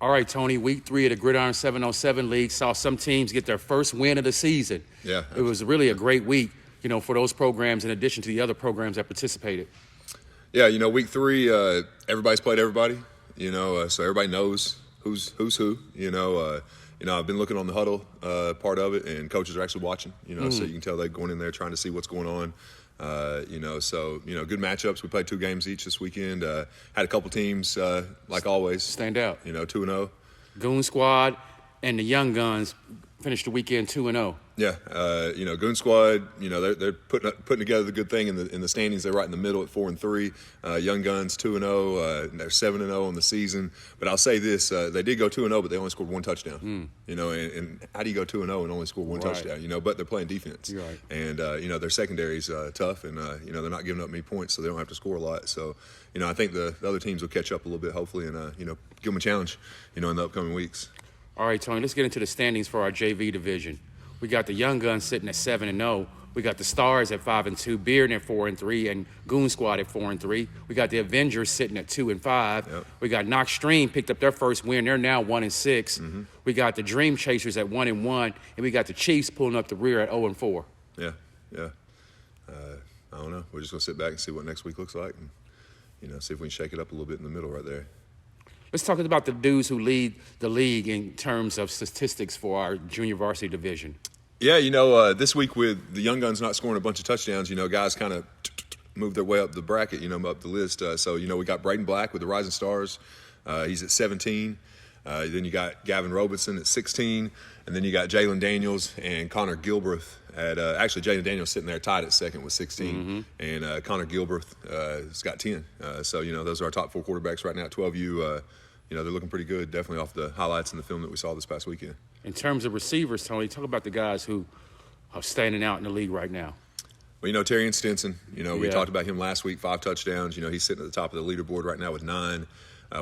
All right, Tony, week 3 of the Gridiron 707 League saw some teams get their first win of the season. Yeah. It was really a great week, for those programs in addition to the other programs that participated. Yeah, week 3, everybody's played everybody, so everybody knows who's who. I've been looking on the huddle part of it, and coaches are actually watching, so you can tell they're going in there trying to see what's going on. Good matchups. We played 2 games each this weekend. Had a couple teams, like always. Stand out. 2-0. Goon Squad and the Young Guns finished the weekend 2-0. Yeah, Goon Squad. They're putting together the good thing in the standings. They're right in the middle at 4-3. Young Guns 2-0. They're 7-0 on the season. But I'll say this: they did go 2-0, but they only scored 1 touchdown. And how do you go 2-0 and only score 1 touchdown? But they're playing defense. You're right. And their secondary's tough, and they're not giving up many points, so they don't have to score a lot. So I think the other teams will catch up a little bit, hopefully, and give them a challenge, in the upcoming weeks. All right, Tony, let's get into the standings for our JV division. We got the Young Guns sitting at 7-0. We got the Stars at 5-2, Bearden at 4-3, and Goon Squad at 4-3. We got the Avengers sitting at 2-5. Yep. We got Knox Stream picked up their first win. They're now 1-6. We got the Dream Chasers at 1-1, and we got the Chiefs pulling up the rear at 0-4. Yeah. I don't know. We're just gonna sit back and see what next week looks like, and see if we can shake it up a little bit in the middle right there. Let's talk about the dudes who lead the league in terms of statistics for our junior varsity division. Yeah, this week with the Young Guns not scoring a bunch of touchdowns, guys kind of moved their way up the bracket, up the list. So we got Braden Black with the Rising Stars. He's at 17. Then you got Gavin Robertson at 16. And then you got Jalen Daniels and Connor Gilbreth at actually Jalen Daniels sitting there tied at second with 16. And Connor Gilbreth has got 10. So those are our top 4 quarterbacks right now at 12U. They're looking pretty good, definitely off the highlights in the film that we saw this past weekend. In terms of receivers, Tony, talk about the guys who are standing out in the league right now. Well, Terry and Stinson, we talked about him last week, 5 touchdowns. He's sitting at the top of the leaderboard right now with 9.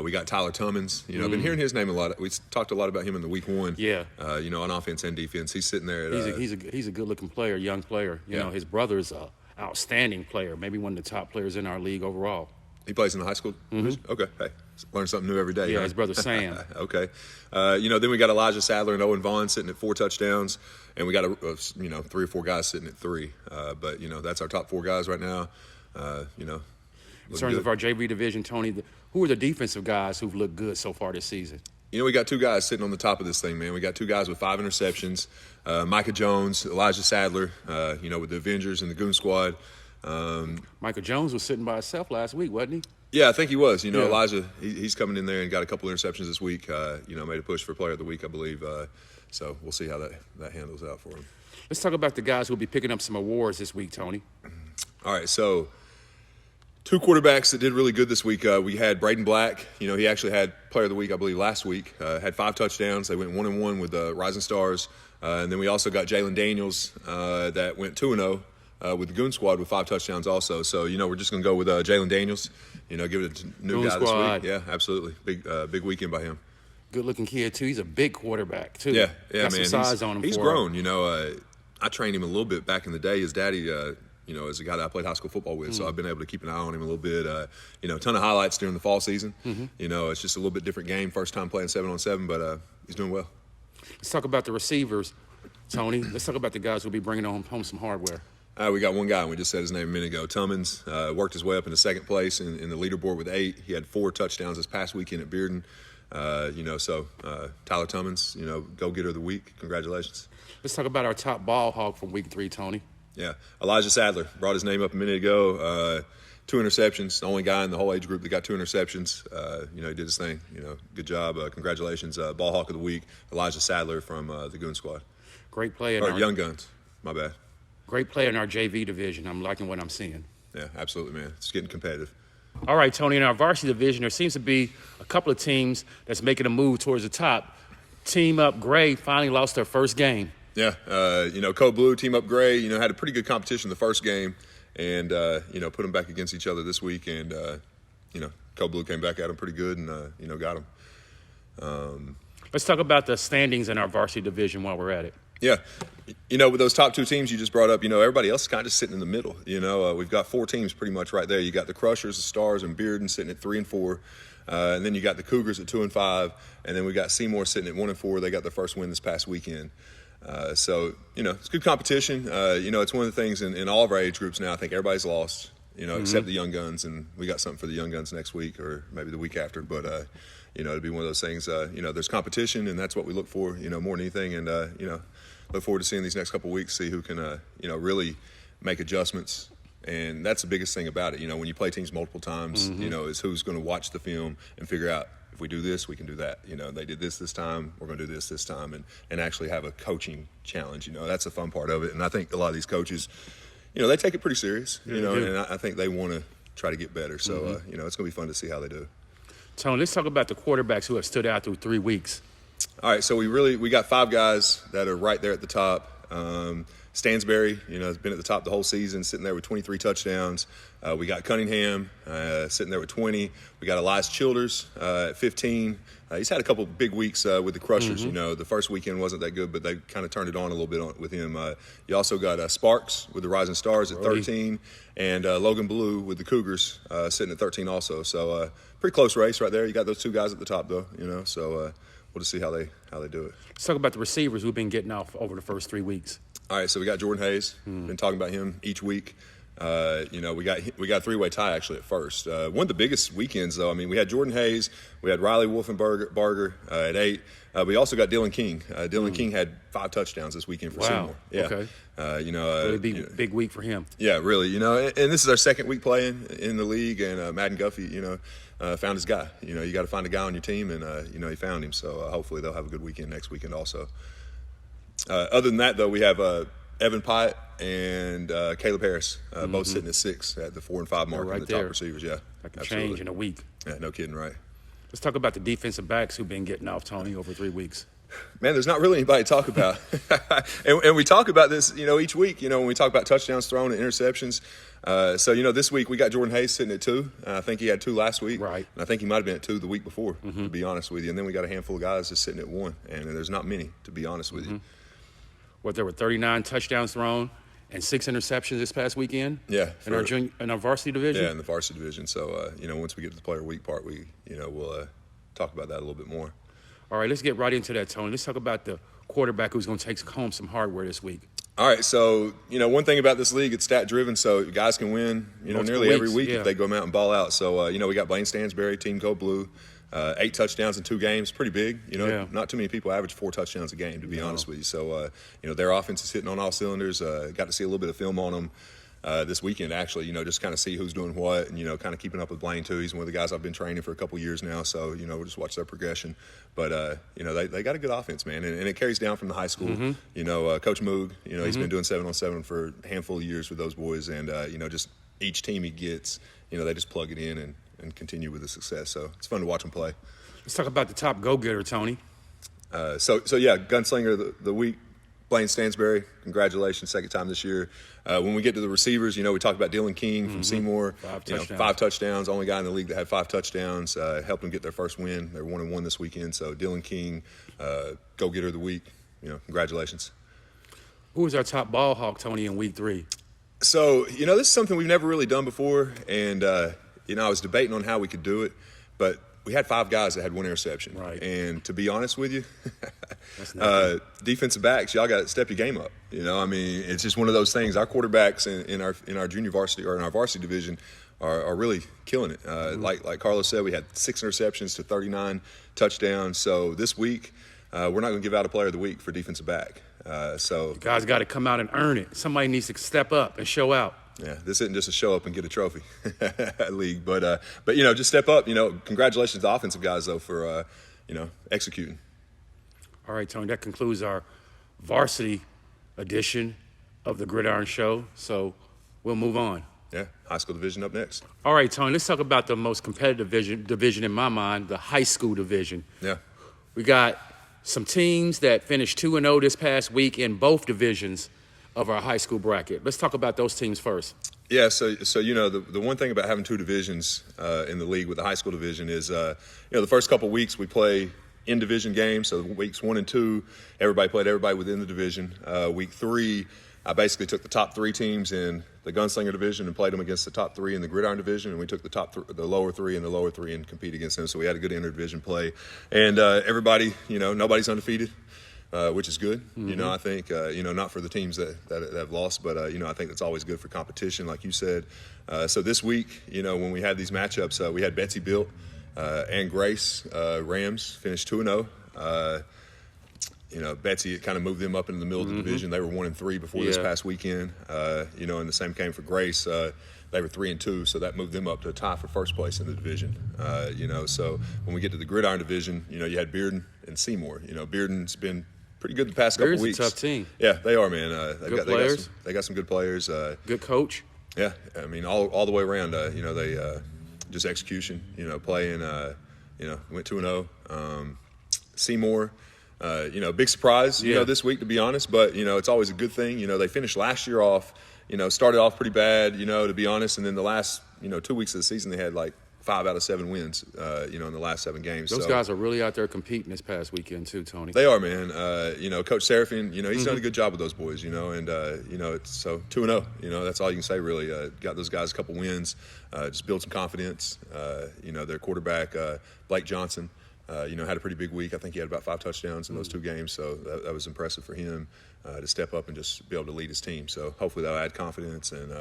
We got Tyler Tummins. I've been hearing his name a lot. We talked a lot about him in the week 1. Yeah. On offense and defense. He's sitting there. At, he's a good-looking player, young player. His brother's an outstanding player, maybe one of the top players in our league overall. He plays in the high school division? Okay. Hey, learn something new every day. Yeah, huh? his brother Sam. Okay. Then we got Elijah Sadler and Owen Vaughn sitting at 4 touchdowns, and we got 3 or 4 guys sitting at 3. But that's our top 4 guys right now. In terms of our JV division, Tony, who are the defensive guys who've looked good so far this season? We got 2 guys sitting on the top of this thing, man. We got 2 guys with 5 interceptions. Micah Jones, Elijah Sadler, with the Avengers and the Goon Squad. Michael Jones was sitting by himself last week, wasn't he? Yeah, I think he was. Elijah, he's coming in there and got a couple interceptions this week. Made a push for Player of the Week, I believe. So we'll see how that handles out for him. Let's talk about the guys who will be picking up some awards this week, Tony. All right, so 2 quarterbacks that did really good this week. We had Braden Black. He actually had Player of the Week, I believe, last week. Had 5 touchdowns. They went 1-1 with the Rising Stars. And then we also got Jalen Daniels that went 2-0. With the Goon Squad with 5 touchdowns also. So, we're just going to go with Jalen Daniels. Give it a new Goon guy Squad. this week. Yeah, absolutely. Big weekend by him. Good-looking kid, too. He's a big quarterback, too. Yeah, got man. Some size on him. He's grown. I trained him a little bit back in the day. His daddy, is a guy that I played high school football with, so I've been able to keep an eye on him a little bit. A ton of highlights during the fall season. It's just a little bit different game. First time playing 7-on-7, but he's doing well. Let's talk about the receivers, Tony. Let's talk about the guys who'll be bringing home some hardware. We got one guy, and we just said his name a minute ago. Tummins worked his way up into 2nd place in the leaderboard with 8. He had 4 touchdowns this past weekend at Bearden. Tyler Tummins, go-getter of the week. Congratulations. Let's talk about our top ball hog from week 3, Tony. Yeah, Elijah Sadler brought his name up a minute ago. 2 interceptions, the only guy in the whole age group that got 2 interceptions. He did his thing. Good job. Congratulations. Ball hawk of the week, Elijah Sadler from the Goon Squad. Great play. Young Guns. My bad. Great player in our JV division. I'm liking what I'm seeing. Yeah, absolutely, man. It's getting competitive. All right, Tony, in our varsity division, there seems to be a couple of teams that's making a move towards the top. Team Up Gray finally lost their first game. Yeah, Code Blue, Team Up Gray, had a pretty good competition the first game and, put them back against each other this week. And, Code Blue came back at them pretty good and, got them. Let's talk about the standings in our varsity division while we're at it. Yeah. You know, with those top two teams you just brought up, you know, everybody else is kind of sitting in the middle. You know, we've got 4 teams pretty much right there. You got the Crushers, the Stars, and Bearden sitting at 3 and 4. And then you got the Cougars at 2 and 5. And then we got Seymour sitting at 1 and 4. They got their first win this past weekend. So, you know, it's good competition. You know, it's one of the things in all of our age groups now, I think everybody's lost, you know, except the young guns. And we got something for the young guns next week or maybe the week after. But, you know, it'd be one of those things, you know, there's competition, and that's what we look for, you know, more than anything. And, you know, look forward to seeing these next couple of weeks, see who can, you know, really make adjustments. And that's the biggest thing about it. You know, when you play teams multiple times, you know, is who's going to watch the film and figure out, if we do this, we can do that. You know, they did this time, we're going to do this time, and actually have a coaching challenge. You know, that's the fun part of it. And I think a lot of these coaches, you know, they take it pretty serious, you know, and I think they want to try to get better. So, you know, it's going to be fun to see how they do. Tony, let's talk about the quarterbacks who have stood out through 3 weeks. All right, so we got 5 guys that are right there at the top. Stansberry, you know, has been at the top the whole season, sitting there with 23 touchdowns. We got Cunningham sitting there with 20. We got Elias Childers at 15. He's had a couple big weeks with the Crushers. You know, the first weekend wasn't that good, but they kind of turned it on a little bit with him. You also got Sparks with the Rising Stars at 13, and Logan Blue with the Cougars sitting at 13 also. So pretty close race right there. You got those 2 guys at the top, though, you know, so we'll just see how they do it. Let's talk about the receivers who've been getting off over the first 3 weeks. All right, so we got Jordan Hayes. Been talking about him each week. You know, we got a 3-way tie actually at first. One of the biggest weekends, though. I mean, we had Jordan Hayes, we had Riley Wolfenbarger at 8. We also got Dylan King. Dylan King had 5 touchdowns this weekend for Seymour. Yeah. Okay. You know, really big week for him. Yeah, really. You know, and this is our second week playing in the league, and Madden Guffey, you know, found his guy. You know, you got to find a guy on your team, and you know, he found him. So hopefully they'll have a good weekend next weekend also. Other than that, though, we have Evan Pyatt and Caleb Harris, both sitting at 6 at the 4 and 5 mark, right the there. top receivers. Yeah, That can change in a week. Yeah, no kidding, right? Let's talk about the defensive backs who've been getting off, Tony, over 3 weeks. Man, there's not really anybody to talk about. and we talk about this, you know, each week, you know, when we talk about touchdowns thrown and interceptions. So, you know, this week we got Jordan Hayes sitting at 2. I think he had 2 last week. Right. And I think he might have been at 2 the week before, to be honest with you. And then we got a handful of guys just sitting at 1. And there's not many, to be honest with you. What, there were 39 touchdowns thrown and 6 interceptions this past weekend? Yeah. In our varsity division? Yeah, in the varsity division. So, you know, once we get to the player week part, we'll talk about that a little bit more. All right, let's get right into that, Tony. Let's talk about the quarterback who's going to take home some hardware this week. All right, so, you know, one thing about this league, it's stat-driven, so guys can win, you know, nearly every week if they go out and ball out. So, you know, we got Blaine Stansberry, Team Go Blue, 8 touchdowns in 2 games, pretty big. You know, not too many people average 4 touchdowns a game, to be honest with you. So, you know, their offense is hitting on all cylinders. Got to see a little bit of film on them this weekend, actually, you know, just kind of see who's doing what and, you know, kind of keeping up with Blaine, too. He's one of the guys I've been training for a couple years now, so, you know, we'll just watch their progression. But, you know, they got a good offense, man, and it carries down from the high school. You know, Coach Moog, you know, he's been doing 7-on-7 for a handful of years with those boys, and, you know, just each team he gets, you know, they just plug it in and continue with the success. So it's fun to watch them play. Let's talk about the top go-getter, Tony. So yeah, Gunslinger the week, Blaine Stansberry, congratulations, second time this year. When we get to the receivers, you know, we talked about Dylan King from Seymour. 5 touchdowns, only guy in the league that had 5 touchdowns, helped them get their first win. They're 1-1 this weekend. So Dylan King, go-getter of the week, you know, congratulations. Who was our top ball hawk, Tony, in week 3? So, you know, this is something we've never really done before. And, you know, I was debating on how we could do it, but we had 5 guys that had 1 interception. Right. And to be honest with you, defensive backs, y'all got to step your game up. You know, I mean, it's just one of those things. Our quarterbacks in our junior varsity or in our varsity division are really killing it. Like Carlos said, we had 6 interceptions to 39 touchdowns. So this week, we're not going to give out a player of the week for defensive back. So you guys got to come out and earn it. Somebody needs to step up and show out. Yeah, this isn't just a show up and get a trophy league, but you know, just step up. You know, congratulations to the offensive guys though for you know, executing. All right, Tony, that concludes our varsity edition of the Gridiron Show. So we'll move on. Yeah, high school division up next. All right, Tony, let's talk about the most competitive division in my mind, the high school division. Yeah, we got some teams that finished 2-0 this past week in both divisions of our high school bracket. Let's talk about those teams first. Yeah, so you know, the one thing about having 2 divisions in the league with the high school division is, you know, the first couple weeks we play in-division games. So weeks 1 and 2, everybody played everybody within the division. Week 3, I basically took the top 3 teams in the Gunslinger division and played them against the top 3 in the Gridiron division, and we took the lower 3 and the lower 3 and compete against them. So we had a good inter-division play, and everybody, nobody's undefeated, which is good. I think not for the teams that have lost, but I think that's always good for competition, like you said. So this week, when we had these matchups, we had Betsy Built and Grace Rams finished 2-0. Betsy, it kind of moved them up into the middle of the division. They were 1 and 3 before this past weekend. And the same came for Grace. They were 3 and 2, so that moved them up to a tie for first place in the division. So when we get to the Gridiron division, you had Bearden and Seymour. Bearden's been pretty good the past couple weeks. Bearden's a tough team. Yeah, they are, man. Good players. They got some good players. Good coach. Yeah, I mean all the way around. They just execution. Playing. Went 2-0. Seymour. Big surprise, this week, to be honest, but, it's always a good thing. They finished last year off, started off pretty bad, to be honest, and then the last, 2 weeks of the season, they had like 5 out of 7 wins, in the last 7 games. Those guys are really out there competing this past weekend too, Tony. They are, man. Coach Serafin, he's done a good job with those boys, and, it's so 2-0, that's all you can say, really. Got those guys a couple wins, just build some confidence. Their quarterback, Blake Johnson, had a pretty big week. I think he had about 5 touchdowns in those 2 games, so that was impressive for him to step up and just be able to lead his team. So hopefully that'll add confidence and,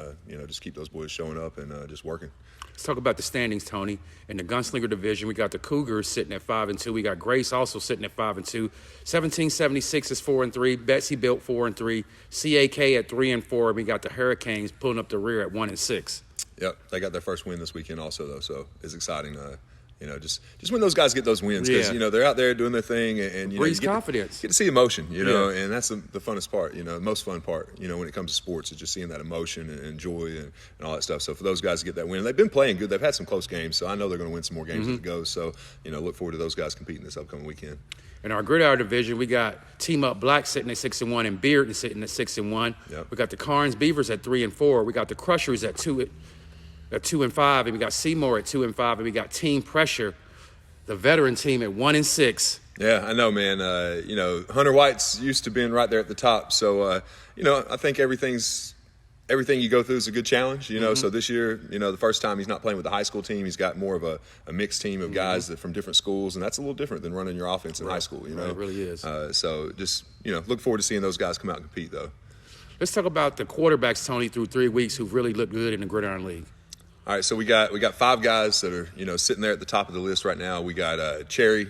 just keep those boys showing up and just working. Let's talk about the standings, Tony. In the Gunslinger division, we got the Cougars sitting at 5 and 2. We got Grace also sitting at 5 and 2. 1776 is 4 and 3. Betsy Built 4 and 3. CAK at 3 and 4. And we got the Hurricanes pulling up the rear at 1 and 6. Yep, they got their first win this weekend also, though, so it's exciting. Just when those guys get those wins, because they're out there doing their thing, and breeds confidence. Get to see emotion, and that's the funnest part, the most fun part, when it comes to sports, is just seeing that emotion and joy and all that stuff. So for those guys to get that win, they've been playing good. They've had some close games, so I know they're going to win some more games as it goes. So look forward to those guys competing this upcoming weekend. In our Gridiron division, we got Team Up Black sitting at 6 and 1, and Bearden sitting at 6 and 1. Yep. We got the Carnes Beavers at 3 and 4. We got the Crushers at 2 and 5, and we got Seymour at 2 and 5, and we got Team Pressure, the veteran team, at 1 and 6. Yeah, I know, man. Hunter White's used to being right there at the top. So, I think everything you go through is a good challenge, So this year, the first time he's not playing with the high school team, he's got more of a mixed team of guys that from different schools, and that's a little different than running your offense in high school, Right, it really is. So just, look forward to seeing those guys come out and compete, though. Let's talk about the quarterbacks, Tony, through 3 weeks who've really looked good in the Gridiron League. All right, so we got 5 guys that are sitting there at the top of the list right now. We got Cherry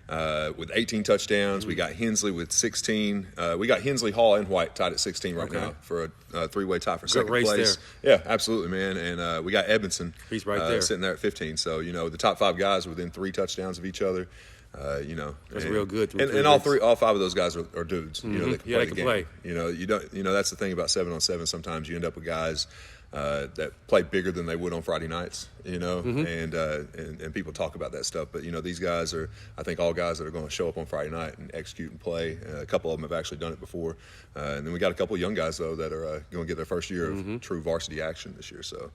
with 18 touchdowns. We got Hensley with 16. We got Hensley, Hall, and White tied at 16 right now for a 3-way tie for second race place. there. Yeah, absolutely, man. And we got Edmondson. He's right there, sitting there at 15. So the top 5 guys are within 3 touchdowns of each other. That's real good. And all 5 of those guys are dudes. They can play the game. You don't. That's the thing about 7-on-7. Sometimes you end up with guys that play bigger than they would on Friday nights, and people talk about that stuff. But, these guys are, I think, all guys that are going to show up on Friday night and execute and play. A couple of them have actually done it before. And then we got a couple of young guys, though, that are going to get their first year of true varsity action this year. So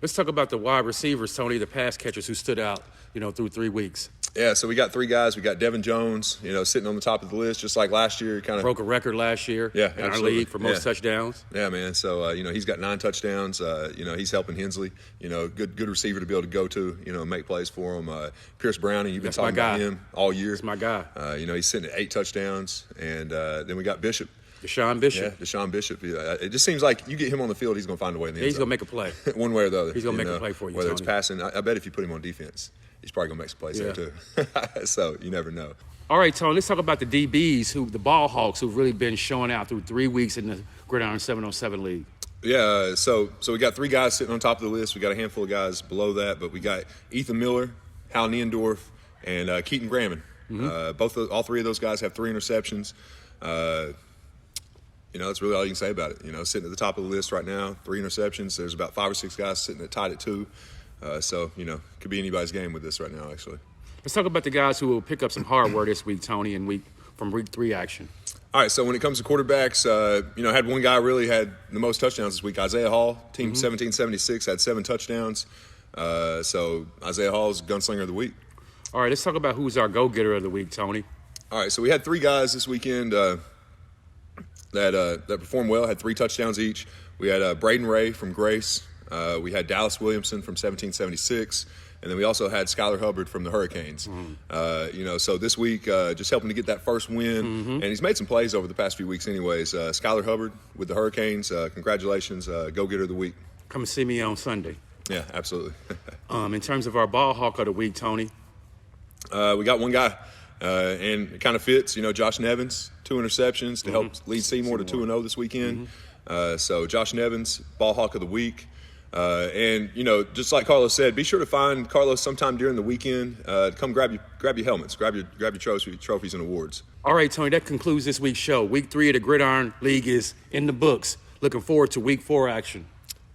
let's talk about the wide receivers, Tony, the pass catchers who stood out, through 3 weeks. Yeah, so we got 3 guys. We got Devin Jones, sitting on the top of the list, just like last year. Kind of broke a record last year in our league for most touchdowns. Yeah, man. So, he's got 9 touchdowns. He's helping Hensley. Good receiver to be able to go to, and make plays for him. Pierce Browning, you've been talking about him all year. That's my guy. He's sitting at 8 touchdowns. And then we got Bishop. Deshaun Bishop. Yeah, Deshaun Bishop. It just seems like you get him on the field, he's going to find a way in the end zone. He's going to make a play. One way or the other. He's going to make a play for you, whether Tony. It's passing. I bet if you put him on defense, he's probably going to make some plays there too. So you never know. All right, Tony, let's talk about the DBs, the ball hawks, who've really been showing out through 3 weeks in the Gridiron 7-on-7 league. Yeah, so we got 3 guys sitting on top of the list. We got a handful of guys below that, but we got Ethan Miller, Hal Niendorf, and Keaton Gramman. All 3 of those guys have 3 interceptions. That's really all you can say about it. Sitting at the top of the list right now, 3 interceptions. There's about 5 or 6 guys sitting tied at 2. So, could be anybody's game with this right now, actually. Let's talk about the guys who will pick up some hardware this week, Tony, from week 3 action. All right, so when it comes to quarterbacks, had one guy really had the most touchdowns this week, Isaiah Hall, team 1776, had 7 touchdowns. So Isaiah Hall's gunslinger of the week. All right, let's talk about who's our go-getter of the week, Tony. All right, so we had 3 guys this weekend that performed well, had 3 touchdowns each. We had Braden Ray from Grace. We had Dallas Williamson from 1776. And then we also had Skylar Hubbard from the Hurricanes. So this week, just helping to get that first win. And he's made some plays over the past few weeks anyways. Skylar Hubbard with the Hurricanes, congratulations, go-getter of the week. Come and see me on Sunday. Yeah, absolutely. In terms of our ball hawk of the week, Tony. We got one guy, and it kind of fits. Josh Nevins, 2 interceptions to help lead Seymour to 2-0 this weekend. So Josh Nevins, ball hawk of the week. And just like Carlos said, be sure to find Carlos sometime during the weekend. Come grab your helmets, grab your trophies and awards. All right, Tony, that concludes this week's show. Week 3 of the Gridiron League is in the books. Looking forward to Week 4 action.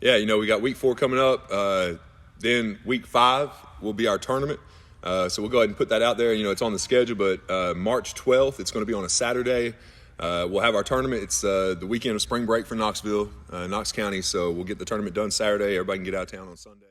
Yeah, we got Week 4 coming up. Then Week 5 will be our tournament. So we'll go ahead and put that out there. It's on the schedule, but March 12th, it's going to be on a Saturday. We'll have our tournament. It's the weekend of spring break for Knoxville, Knox County. So we'll get the tournament done Saturday. Everybody can get out of town on Sunday.